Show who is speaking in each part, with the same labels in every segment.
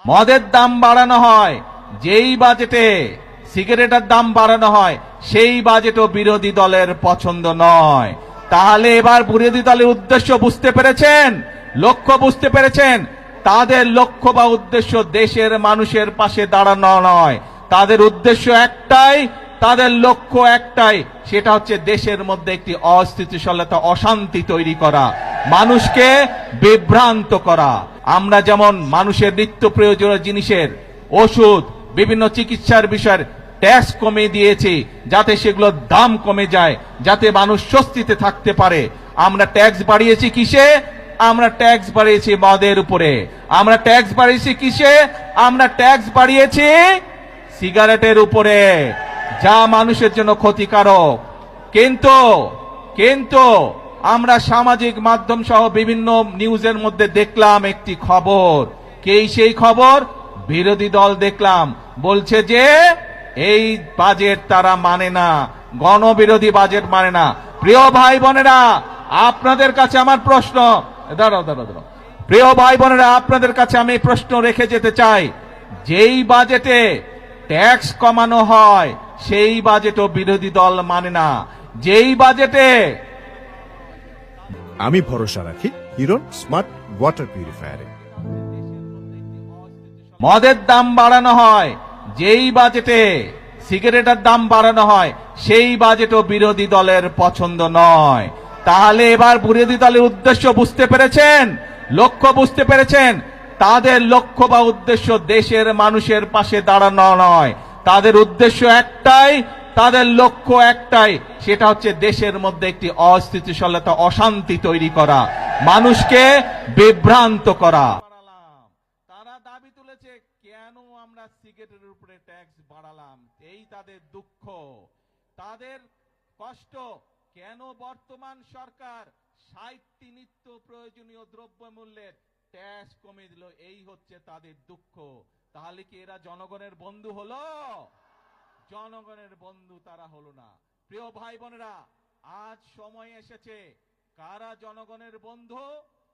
Speaker 1: মদের দাম বাড়ানো হয়, যেই বাজেটে সিগারেটের দাম বাড়ানো হয় সেই বাজেটও বিরোধী দলের পছন্দ নয়। তাহলে এবার বিরোধী দলের উদ্দেশ্য বুঝতে পেরেছেন, লক্ষ্য বুঝতে পেরেছেন। তাদের লক্ষ্য বা উদ্দেশ্য দেশের মানুষের পাশে দাঁড়ানো নয়, তাদের উদ্দেশ্য একটাই, তাদের লক্ষ্য একটাই, সেটা হচ্ছে দেশের মধ্যে একটি অস্থিতিশীলতা, অশান্তি তৈরি করা, মানুষকে বিভ্রান্ত করা। আমরা যেমন মানুষের নিত্য প্রয়োজনীয় জিনিসের ওষুধ, বিভিন্ন চিকিৎসার বিষয়ের ট্যাক্স কমিয়ে দিয়েছি যাতে সেগুলোর দাম কমে যায়, যাতে মানুষ স্বস্তিতে থাকতে পারে। আমরা ট্যাক্স বাড়িয়েছি কিসে? আমরা ট্যাক্স বাড়িয়েছি মদের উপরে। আমরা ট্যাক্স বাড়িয়েছি কিসে? আমরা ট্যাক্স বাড়িয়েছি সিগারেটের উপরে, যা মানুষের জন্য ক্ষতিকারক। কিন্তু আমরা সামাজিক মাধ্যম সহ বিভিন্ন নিউজের মধ্যে দেখলাম একটি খবর। সেই খবর? বিরোধী দল দেখলাম বলছে যে এই বাজেট তারা মানে না, গণবিরোধী বাজেট মানে না। প্রিয় ভাই বোনেরা, আপনাদের কাছে আমার প্রশ্ন, দাঁড়াও, প্রিয় ভাই বোনেরা, আপনাদের কাছে আমি প্রশ্ন রেখে যেতে চাই, যেই বাজেটে ট্যাক্স কমানো হয় সেই বাজেটও বিরোধী দল মানে না। যেই বাজেটে
Speaker 2: আমি ভরসা রাখি হিরন স্মার্ট ওয়াটার পিউরিফায়ারে।
Speaker 1: মদের দাম বাড়ানো হয়, যেই বাজেটে সিগারেটের দাম বাড়ানো হয় সেই বাজেটও বিরোধী দলের পছন্দ নয়। তাহলে এবার বিরোধী দলের উদ্দেশ্য বুঝতে পেরেছেন, লক্ষ্য বুঝতে পেরেছেন। তাদের লক্ষ্য বা উদ্দেশ্য দেশের মানুষের পাশে দাঁড়ানো নয়, তাদের উদ্দেশ্য একটাই, তাদের লক্ষ্য একটাই, সেটা হচ্ছে দেশের মধ্যে একটি অস্থিতিশীলতা, অশান্তি তৈরি করা, মানুষকে বিভ্রান্ত করা। তারা দাবি তুলেছে কেন আমরা সিগারেটের উপরে ট্যাক্স বাড়ালাম, এই তাদের দুঃখ, তাদের কষ্ট। কেন বর্তমান সরকার ৬০টি নিত্য প্রয়োজনীয় দ্রব্যমূল্যের ট্যাক্স কমে দিল, এই হচ্ছে তাদের দুঃখ। তাহলে কি এরা জনগণের বন্ধু হলো? জনগণের বন্ধু তারা হলো না। প্রিয় ভাই বোনেরা, আজ সময় এসেছে কারা জনগণের বন্ধু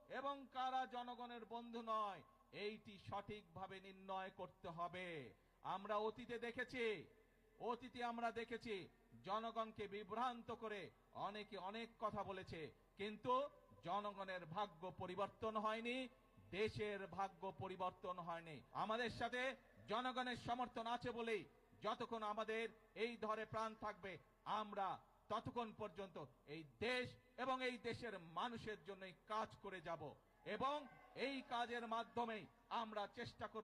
Speaker 1: এবং কারা জনগণের বন্ধু নয়, এইটি সঠিকভাবে নির্ণয় করতে হবে। আমরা অতীতে আমরা দেখেছি জনগণকে বিভ্রান্ত করে অনেকে অনেক কথা বলেছে, কিন্তু জনগণের ভাগ্য পরিবর্তন হয়নি, দেশের ভাগ্য পরিবর্তন হয়নি। আমাদের সাথে জনগণের সমর্থন আছে বলেই যতক্ষণ আমাদের এই ধরে প্রাণ থাকবে আমরা ততক্ষণ পর্যন্ত এই দেশ এবং এই দেশের মানুষের জন্যই কাজ করে যাব, এবং এই কাজের মাধ্যমেই আমরা চেষ্টা করব